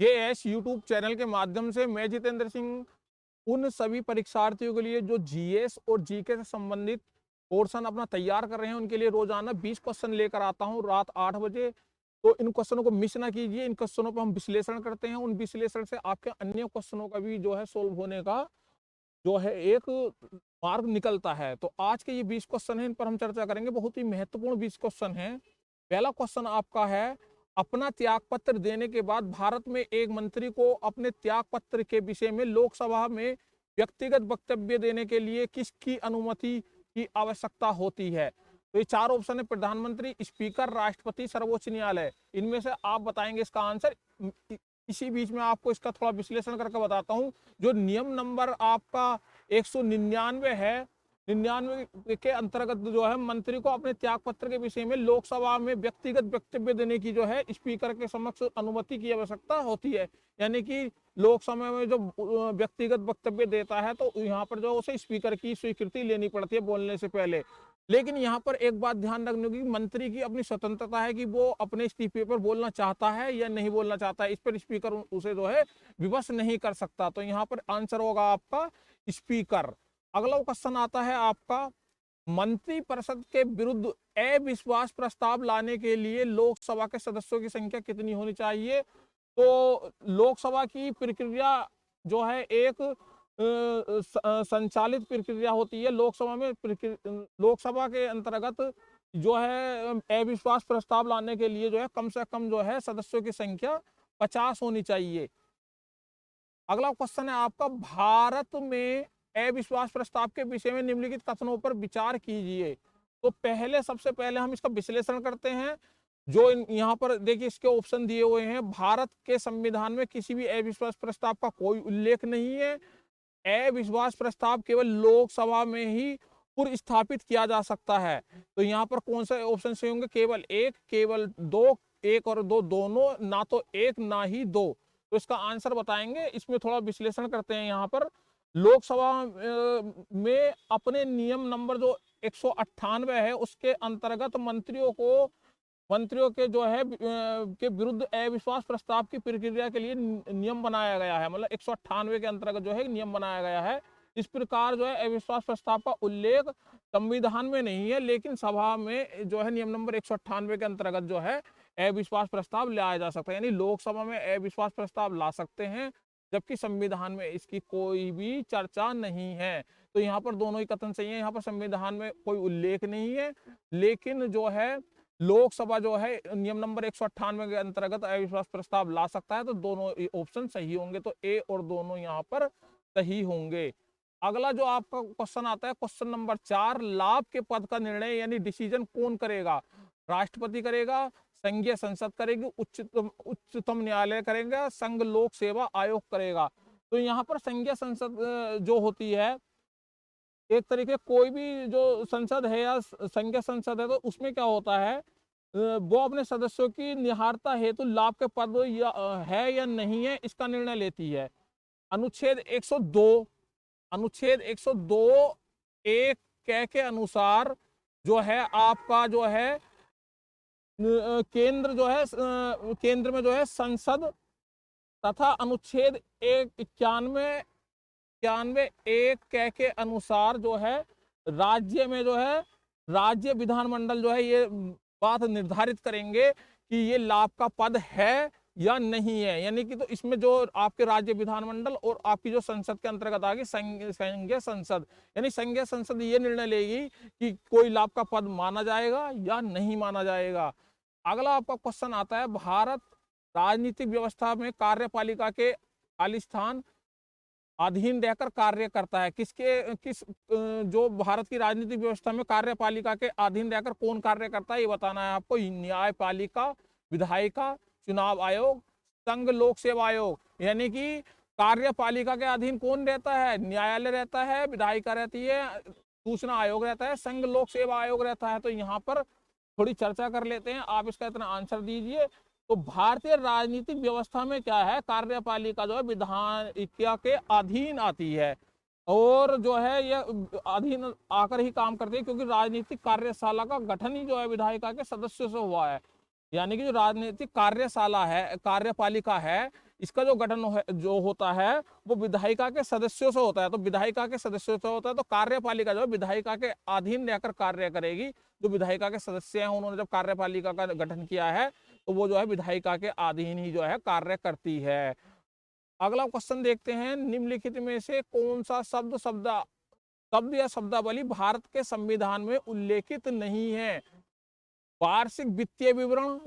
JS YouTube channel के माध्यम से मैं जितेंद्र सिंह उन सभी परीक्षार्थियों के लिए जो जीएस और जीके से संबंधित पोर्शन अपना तैयार कर रहे हैं उनके लिए रोजाना 20 क्वेश्चन लेकर आता हूं रात 8 बजे। तो इन क्वेश्चनों को मिस ना कीजिए। इन क्वेश्चनों पर हम विश्लेषण करते हैं। उन विश्लेषण से आपके अन्य क्वेश्चनों का भी जो है सोल्व होने का जो है एक मार्ग निकलता है। तो आज के ये 20 क्वेश्चन हैं, इन पर हम चर्चा करेंगे। बहुत ही महत्वपूर्ण 20 क्वेश्चन हैं। पहला क्वेश्चन आपका है, अपना त्यागपत्र देने के बाद भारत में एक मंत्री को अपने त्यागपत्र के विषय में लोकसभा में व्यक्तिगत वक्तव्य देने के लिए किसकी अनुमति की आवश्यकता होती है? तो ये चार ऑप्शन है, प्रधानमंत्री, स्पीकर, राष्ट्रपति, सर्वोच्च न्यायालय। इनमें से आप बताएंगे इसका आंसर। इसी बीच में आपको इसका थोड़ा विश्लेषण करके बताता हूं। जो नियम नंबर आपका 199 है, 99 के अंतर्गत जो है मंत्री को अपने त्यागपत्र के विषय में लोकसभा में व्यक्तिगत वक्तव्य देने की जो है स्पीकर के समक्ष अनुमति की आवश्यकता होती है। यानी कि लोकसभा में जो व्यक्तिगत वक्तव्य देता है तो यहाँ पर जो उसे स्पीकर की स्वीकृति लेनी पड़ती है बोलने से पहले। लेकिन यहाँ पर एक बात ध्यान रखने की, मंत्री की अपनी स्वतंत्रता है कि वो अपने इस्तीफे पर बोलना चाहता है या नहीं बोलना चाहता है। इस पर स्पीकर उसे जो है विवश नहीं कर सकता। तो यहाँ पर आंसर होगा आपका स्पीकर। अगला क्वेश्चन आता है आपका, मंत्रिपरिषद के विरुद्ध अविश्वास प्रस्ताव लाने के लिए लोकसभा के सदस्यों की संख्या कितनी होनी चाहिए? तो लोकसभा की प्रक्रिया जो है एक संचालित प्रक्रिया होती है। लोकसभा में लोकसभा के अंतर्गत जो है अविश्वास प्रस्ताव लाने के लिए जो है कम से कम जो है सदस्यों की संख्या 50 होनी चाहिए। अगला क्वेश्चन है आपका, भारत में अविश्वास प्रस्ताव के विषय में निम्नलिखित कथनों पर विचार कीजिए। तो पहले सबसे पहले हम इसका विश्लेषण करते हैं। जो यहाँ पर देखिए इसके ऑप्शन दिए हुए हैं। भारत के संविधान में किसी भी अविश्वास प्रस्ताव का कोई उल्लेख नहीं है। अविश्वास प्रस्ताव केवल लोकसभा में ही पुरस्थापित किया जा सकता है। तो यहाँ पर कौन से ऑप्शन सही होंगे? केवल एक, केवल दो, एक और दो दोनों, ना तो एक ना ही दो। तो इसका आंसर बताएंगे। इसमें थोड़ा विश्लेषण करते हैं। यहाँ पर लोकसभा में अपने नियम नंबर जो 198 है उसके अंतर्गत मंत्रियों के जो है के विरुद्ध अविश्वास प्रस्ताव की प्रक्रिया के लिए नियम बनाया गया है। मतलब 198 के अंतर्गत जो है नियम बनाया गया है। इस प्रकार जो है अविश्वास प्रस्ताव का उल्लेख संविधान में नहीं है, लेकिन सभा में जो है नियम नंबर 198 के अंतर्गत जो है अविश्वास प्रस्ताव लाया जा सकता है। यानी लोकसभा में अविश्वास प्रस्ताव ला सकते हैं, जबकि संविधान में इसकी कोई भी चर्चा नहीं है। तो यहाँ पर दोनों ही कथन सही है। यहाँ पर संविधान में कोई उल्लेख नहीं है, लेकिन जो है लोकसभा जो है नियम नंबर 198 के अंतर्गत अविश्वास प्रस्ताव ला सकता है। तो दोनों ऑप्शन सही होंगे। तो ए और दोनों यहाँ पर सही होंगे। अगला जो आपका क्वेश्चन आता है, क्वेश्चन नंबर 4, लाभ के पद का निर्णय यानी डिसीजन कौन करेगा? राष्ट्रपति करेगा, संघीय संसद करेगी, उच्चतम न्यायालय करेगा, संघ लोक सेवा आयोग करेगा। तो यहाँ पर संघीय संसद जो होती है, एक तरीके कोई भी जो संसद है या संघीय संसद है, तो उसमें क्या होता है, वो अपने सदस्यों की निहारता हेतु लाभ के पद है या नहीं है इसका निर्णय लेती है। अनुच्छेद 102 एक के अनुसार जो है आपका जो है केंद्र जो है केंद्र में जो है संसद तथा अनुच्छेद 91 एक के अनुसार जो है राज्य में जो है राज्य विधानमंडल जो है ये बात निर्धारित करेंगे कि ये लाभ का पद है या नहीं है। यानी कि तो इसमें जो आपके राज्य विधानमंडल और आपकी जो संसद के अंतर्गत आ गई संघीय संसद, यानी संघीय संसद ये निर्णय लेगी कि कोई लाभ का पद माना जाएगा या नहीं माना जाएगा। अगला आपका क्वेश्चन आता है, भारत राजनीतिक व्यवस्था में कार्यपालिका के खाली स्थान अधीन रहकर कार्य करता है। किस जो भारत की राजनीतिक व्यवस्था में कार्यपालिका के अधीन रहकर कौन कार्य करता है ये बताना है आपको। न्यायपालिका, विधायिका, चुनाव आयोग, संघ लोक सेवा आयोग। यानी कि कार्यपालिका के अधीन कौन रहता है? न्यायालय रहता है, विधायिका रहती है, सूचना आयोग रहता है, संघ लोक सेवा आयोग रहता है। तो यहाँ पर थोड़ी चर्चा कर लेते हैं। आप इसका इतना आंसर दीजिए। तो भारतीय राजनीतिक व्यवस्था में क्या है, कार्यपालिका जो है विधायिका के अधीन आती है और जो है ये अधीन आकर ही काम करती है, क्योंकि राजनीतिक कार्यशाला का गठन ही जो है विधायिका के सदस्यों से हुआ है। यानी कि जो राजनीतिक कार्यशाला है, कार्यपालिका है, इसका जो गठन जो होता है वो विधायिका के सदस्यों से होता है। तो विधायिका के सदस्यों से होता है, तो कार्यपालिका जो है विधायिका के अधीन रहकर कार्य करेगी। जो विधायिका के सदस्य हैं उन्होंने जब कार्यपालिका का गठन किया है तो वो जो है विधायिका के अधीन ही जो है कार्य करती है। अगला क्वेश्चन देखते हैं, निम्नलिखित में से कौन सा शब्द या शब्दावली भारत के संविधान में उल्लेखित नहीं है? वार्षिक वित्तीय विवरण,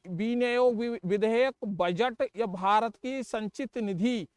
विनियोग विधेयक, बजट या भारत की संचित निधि।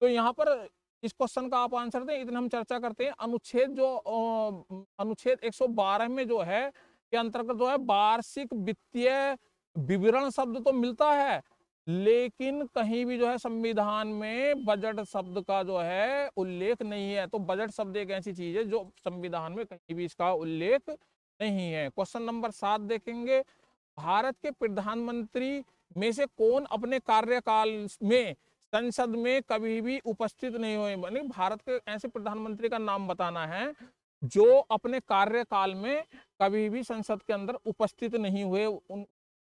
तो यहाँ पर इस क्वेश्चन का आप आंसर दें। इतना हम चर्चा करते हैं अनुच्छेद 112 में जो है के अंतर्गत जो है वार्षिक वित्तीय विवरण शब्द तो मिलता है, लेकिन कहीं भी जो है संविधान में बजट शब्द का जो है उल्लेख नहीं है। तो बजट शब्द एक ऐसी चीज है जो संविधान में कहीं भी इसका उल्लेख नहीं है। क्वेश्चन नंबर 7 देखेंगे, भारत के प्रधानमंत्री में से कौन अपने कार्यकाल में संसद में कभी भी उपस्थित नहीं हुए? यानी भारत के ऐसे प्रधानमंत्री का नाम बताना है जो अपने कार्यकाल में कभी भी संसद के अंदर उपस्थित नहीं हुए।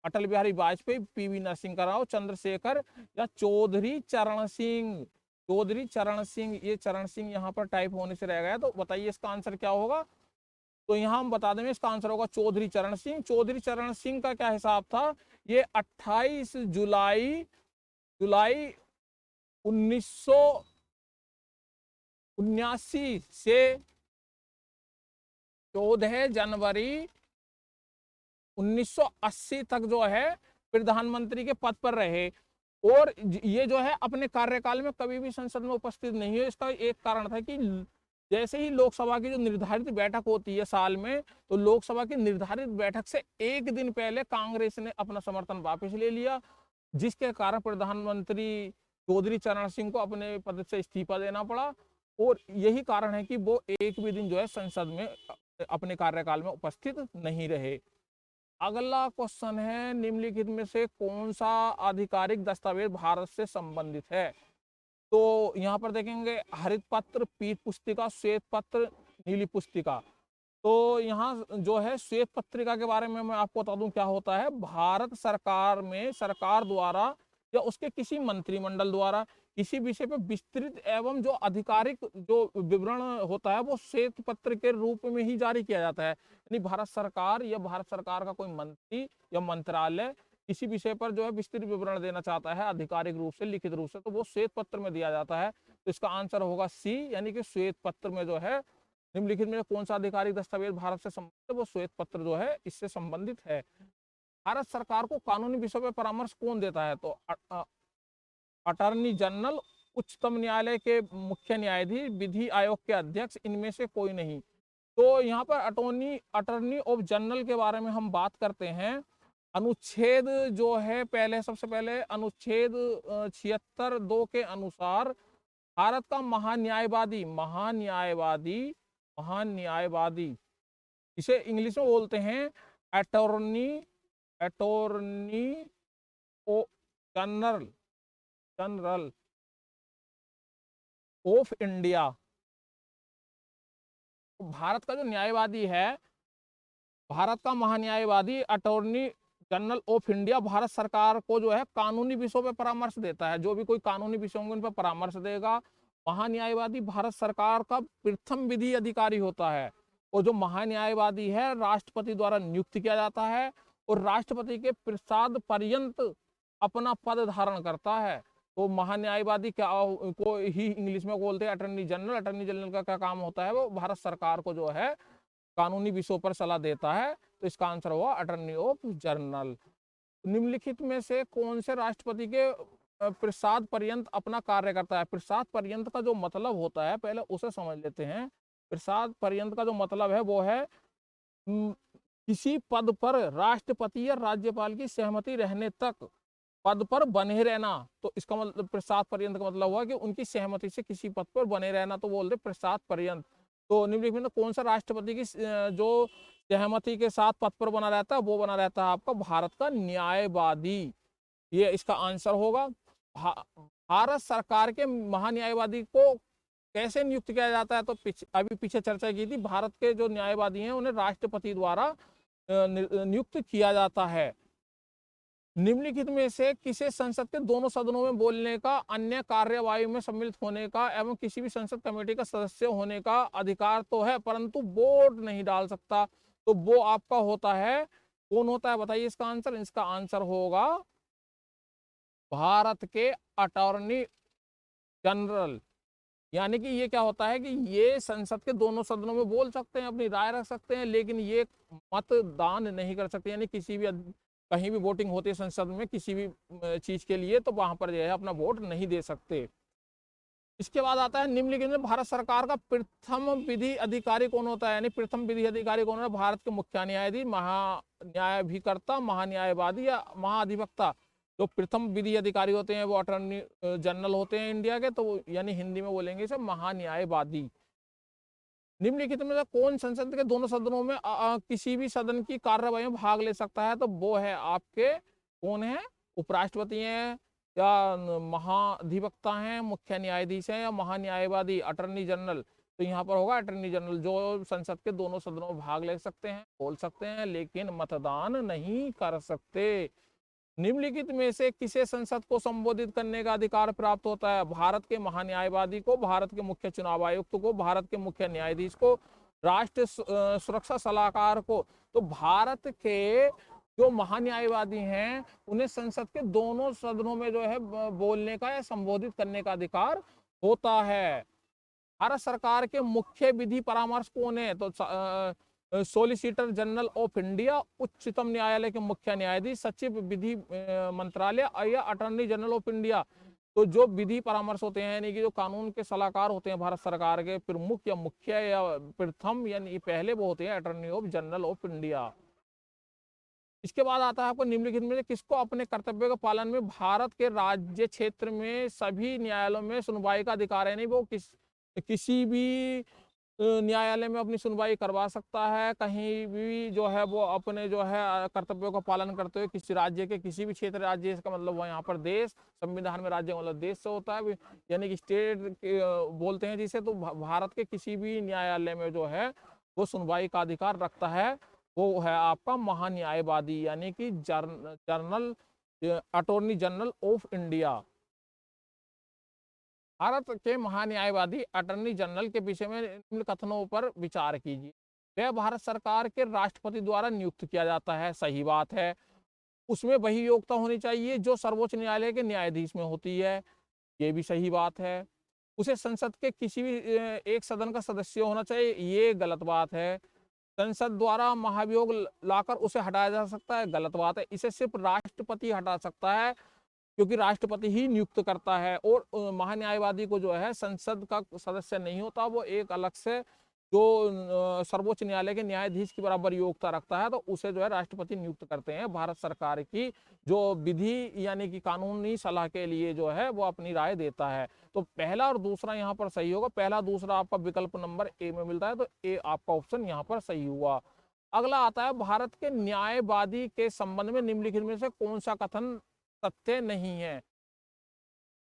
अटल बिहारी वाजपेयी, पीवी नरसिंह राव, चंद्रशेखर या चौधरी चरण सिंह। चौधरी चरण सिंह, ये चरण सिंह यहाँ पर टाइप होने से रह गया, तो बताइए इसका आंसर क्या होगा? तो यहाँ हम बता देंगे इसका आंसर होगा चौधरी चरण सिंह। चौधरी चरण सिंह का क्या हिसाब था? ये 28 जुलाई 1979 से 14 जनवरी 1980 तक जो है प्रधानमंत्री के पद पर रहे, और ये जो है अपने कार्यकाल में कभी भी संसद में उपस्थित नहीं है। इसका एक कारण था कि जैसे ही लोकसभा की जो निर्धारित बैठक होती है साल में, तो लोकसभा की निर्धारित बैठक से एक दिन पहले कांग्रेस ने अपना समर्थन वापस ले लिया, जिसके कारण प्रधानमंत्री चौधरी चरण सिंह को अपने पद से इस्तीफा देना पड़ा। और यही कारण है कि वो एक भी दिन जो है संसद में अपने कार्यकाल में उपस्थित नहीं रहे। अगला क्वेश्चन है, निम्नलिखित में से कौन सा आधिकारिक दस्तावेज भारत से संबंधित है? तो यहाँ पर देखेंगे हरित पत्र, पीत पुस्तिका, श्वेत पत्र, नीली पुस्तिका। तो यहाँ जो है श्वेत पत्रिका के बारे में मैं आपको बता दूं क्या होता है। भारत सरकार में सरकार द्वारा या उसके किसी मंत्रिमंडल द्वारा किसी विषय पर विस्तृत एवं जो आधिकारिक जो विवरण होता है वो श्वेत पत्र के रूप में ही जारी किया जाता है। यानी भारत सरकार या भारत सरकार का कोई मंत्री या मंत्रालय किसी विषय पर जो है विस्तृत विवरण देना चाहता है आधिकारिक रूप से, लिखित रूप से, तो वो श्वेत पत्र में दिया जाता है। तो इसका आंसर होगा सी, यानी कि श्वेत पत्र में जो है निम्नलिखित में कौन सा आधिकारिक दस्तावेज भारत से संबंधित है, वो श्वेत पत्र जो है इससे संबंधित है। भारत सरकार को कानूनी विषयों पर परामर्श कौन देता है? तो अटॉर्नी जनरल, उच्चतम न्यायालय के मुख्य न्यायाधीश, विधि आयोग के अध्यक्ष, इनमें से कोई नहीं। तो यहाँ पर अटॉर्नी ऑफ जनरल के बारे में हम बात करते हैं। अनुच्छेद जो है पहले सबसे पहले अनुच्छेद 76(2) के अनुसार भारत का महान्यायवादी इसे इंग्लिश में बोलते हैं attorney general of India. Bharat का जो न्यायवादी है, भारत का महान्यायवादी attorney general of India Bharat सरकार को जो है कानूनी विषयों पर परामर्श देता है। जो भी कोई कानूनी विषय होंगे उन पर परामर्श देगा। महान्यायवादी भारत सरकार का प्रथम विधि अधिकारी होता है, और जो महान्यायवादी है राष्ट्रपति द्वारा नियुक्त किया जाता है और राष्ट्रपति के प्रसाद पर्यंत अपना पद धारण करता है। तो महान्यायवादी क्या को ही इंग्लिश में बोलते हैं अटॉर्नी जनरल। अटॉर्नी जनरल का क्या काम होता है? वो भारत सरकार को जो है कानूनी विषयों पर सलाह देता है। तो इसका आंसर हुआ अटॉर्नी ऑफ जनरल। निम्नलिखित में से कौन से राष्ट्रपति के प्रसाद पर्यंत अपना कार्य करता है? प्रसाद पर्यंत का जो मतलब होता है पहले उसे समझ लेते हैं। प्रसाद पर्यंत का जो मतलब है वो है किसी पद पर राष्ट्रपति या राज्यपाल की सहमति रहने तक पद पर बने रहना। तो इसका मतलब प्रसाद पर्यंत का मतलब हुआ कि उनकी सहमति से किसी पद पर बने रहना, तो बोलते प्रसाद पर्यंत। तो निम्नलिखित में कौन सा राष्ट्रपति की जो सहमति के साथ पद पर बना रहता है वो बना रहता है आपका भारत का न्यायवादी। ये इसका आंसर होगा। भारत सरकार के महान्यायवादी को कैसे नियुक्त किया जाता है? तो अभी पीछे चर्चा की थी, भारत के जो न्यायवादी हैं उन्हें राष्ट्रपति द्वारा नियुक्त किया जाता है। निम्नलिखित में से किसे संसद के दोनों सदनों में बोलने का, अन्य कार्यवाही में सम्मिलित होने का एवं किसी भी संसद कमेटी का सदस्य होने का अधिकार तो है, परंतु वोट नहीं डाल सकता। तो वो आपका होता है, कौन होता है बताइए इसका आंसर? इसका आंसर होगा भारत के अटॉर्नी जनरल। यानी कि ये क्या होता है कि ये संसद के दोनों सदनों में बोल सकते हैं, अपनी राय रख सकते हैं, लेकिन ये मतदान नहीं कर सकते। यानी किसी भी कहीं भी वोटिंग होती है संसद में किसी भी चीज के लिए, तो वहां पर जो है अपना वोट नहीं दे सकते। इसके बाद आता है निम्नलिखित में भारत सरकार का प्रथम विधि अधिकारी कौन होता है? यानी प्रथम विधि अधिकारी कौन है? भारत के मुख्य न्यायाधीश, महान्यायाभिकर्ता, महान्यायवादी या महाधिवक्ता। जो प्रथम विधि अधिकारी होते हैं वो अटॉर्नी जनरल होते हैं इंडिया के, तो यानी हिंदी में बोलेंगे इसे महान्यायवादी। निम्नलिखित में से कौन संसद के दोनों सदनों में किसी भी सदन की कार्यवाही में भाग ले सकता है? तो वो है आपके, कौन है? उपराष्ट्रपति हैं या महाधिवक्ता हैं, मुख्य न्यायाधीश हैं या महान्यायवादी, अटॉर्नी जनरल। तो यहाँ पर होगा अटॉर्नी जनरल, जो संसद के दोनों सदनों में भाग ले सकते हैं, बोल सकते हैं, लेकिन मतदान नहीं कर सकते। निम्नलिखित में से किसे संसद को संबोधित करने का अधिकार प्राप्त होता है? भारत के महान्यायवादी को, भारत के मुख्य चुनाव आयुक्त को, भारत के मुख्य न्यायाधीश को, राष्ट्रीय सुरक्षा सलाहकार को। तो भारत के जो महान्यायवादी हैं उन्हें संसद के दोनों सदनों में जो है बोलने का या संबोधित करने का अधिकार होता है। भारत सरकार के मुख्य विधि परामर्श कौन है? तो सोलिसिटर जनरल ऑफ इंडिया, उच्चतम न्यायालय के मुख्य न्यायाधीश, सचिव विधि मंत्रालय या अटॉर्नी जनरल ऑफ इंडिया। तो जो विधि परामर्श होते हैं, यानी कि जो कानून के सलाहकार होते हैं भारत सरकार के, प्रमुख या मुख्य या प्रथम, यानी पहले वो होते हैं attorney of general of India. इसके बाद आता है आपको निम्नलिखित में किसको अपने कर्तव्य के पालन में भारत के राज्य क्षेत्र में सभी न्यायालयों में सुनवाई का अधिकार है? नहीं, वो किसी भी न्यायालय में अपनी सुनवाई करवा सकता है, कहीं भी जो है वो अपने जो है कर्तव्यों का पालन करते हुए किसी राज्य के किसी भी क्षेत्र, राज्य का मतलब वो यहाँ पर देश, संविधान में राज्य मतलब देश से होता है, यानी कि स्टेट बोलते हैं जिसे। तो भारत के किसी भी न्यायालय में जो है वो सुनवाई का अधिकार रखता है, वो है आपका महान्यायवादी, यानी कि journal attorney general of India. Bharat के महान्यायवादी अटॉर्नी जनरल के विषय में निम्न कथनों पर विचार कीजिए। वह भारत सरकार के राष्ट्रपति द्वारा नियुक्त किया जाता है, सही बात है। उसमें वही योग्यता होनी चाहिए जो सर्वोच्च न्यायालय के न्यायाधीश में होती है, ये भी सही बात है। उसे संसद के किसी भी एक सदन का सदस्य होना चाहिए, ये गलत बात है। संसद द्वारा महाभियोग लाकर उसे हटाया जा सकता है, गलत बात है। इसे सिर्फ राष्ट्रपति हटा सकता है, क्योंकि राष्ट्रपति ही नियुक्त करता है। और महान्यायवादी को जो है संसद का सदस्य नहीं होता, वो एक अलग से जो सर्वोच्च न्यायालय के न्यायाधीश की बराबर योग्यता रखता है, तो उसे जो है राष्ट्रपति नियुक्त करते हैं। भारत सरकार की जो विधि यानी कि कानूनी सलाह के लिए जो है वो अपनी राय देता है। तो पहला और दूसरा यहाँ पर सही होगा, पहला दूसरा आपका विकल्प नंबर ए में मिलता है, तो ए आपका ऑप्शन यहाँ पर सही हुआ। अगला आता है भारत के न्यायवादी के संबंध में निम्नलिखित में से कौन सा कथन सत्य नहीं है?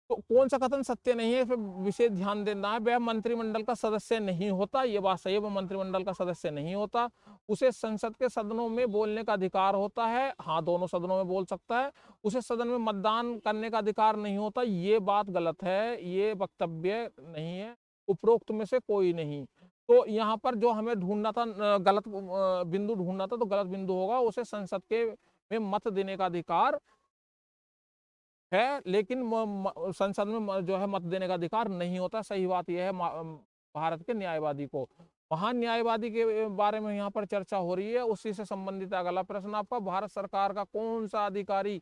तो कौन सा कथन सत्य नहीं है, फिर विशेष ध्यान देना है। वह मंत्रिमंडल का सदस्य नहीं होता, ये बात सही है, वह मंत्रिमंडल का सदस्य नहीं होता। उसे संसद के सदनों में बोलने का अधिकार होता है, हाँ दोनों सदनों में बोल सकता है। उसे सदन में मतदान करने का अधिकार नहीं होता, ये बात गलत है, ये वक्तव्य नहीं है, उपरोक्त में से कोई नहीं। तो यहाँ पर जो हमें ढूंढना था, गलत बिंदु ढूंढना था, तो गलत बिंदु होगा। उसे संसद के में मत देने का अधिकार है, लेकिन संसद में जो है मत देने का अधिकार नहीं होता, सही बात यह है भारत के न्यायवादी को। महान न्यायवादी के बारे में यहाँ पर चर्चा हो रही है, उसी से संबंधित अगला प्रश्न आपका, भारत सरकार का कौन सा अधिकारी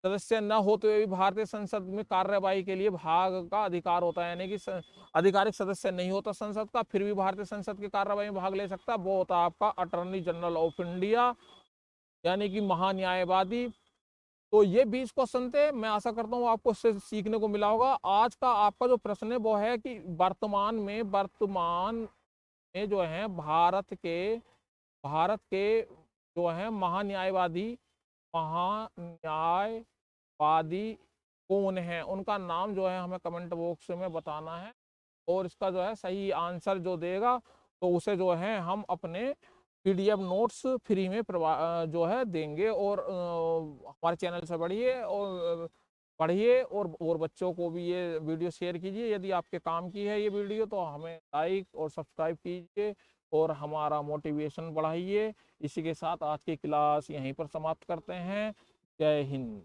सदस्य न होते हुए भी भारतीय संसद में कार्यवाही के लिए भाग का अधिकार होता है? यानी कि आधिकारिक सदस्य नहीं होता संसद का, फिर भी भारतीय संसद की कार्यवाही में भाग ले सकता, वो होता है आपका अटॉर्नी जनरल ऑफ इंडिया, यानी कि महान्यायवादी। तो ये 20 क्वेश्चन थे, मैं आशा करता हूँ आपको इससे सीखने को मिला होगा। आज का आपका जो प्रश्न है वो है कि वर्तमान में जो है भारत के जो है महान्यायवादी कौन है, उनका नाम जो है हमें कमेंट बॉक्स में बताना है। और इसका जो है सही आंसर जो देगा तो उसे जो है हम अपने PDF नोट्स फ्री में जो है देंगे। और हमारे चैनल से पढ़िए और बच्चों को भी ये वीडियो शेयर कीजिए। यदि आपके काम की है ये वीडियो तो हमें लाइक और सब्सक्राइब कीजिए और हमारा मोटिवेशन बढ़ाइए। इसी के साथ आज की क्लास यहीं पर समाप्त करते हैं। जय हिंद।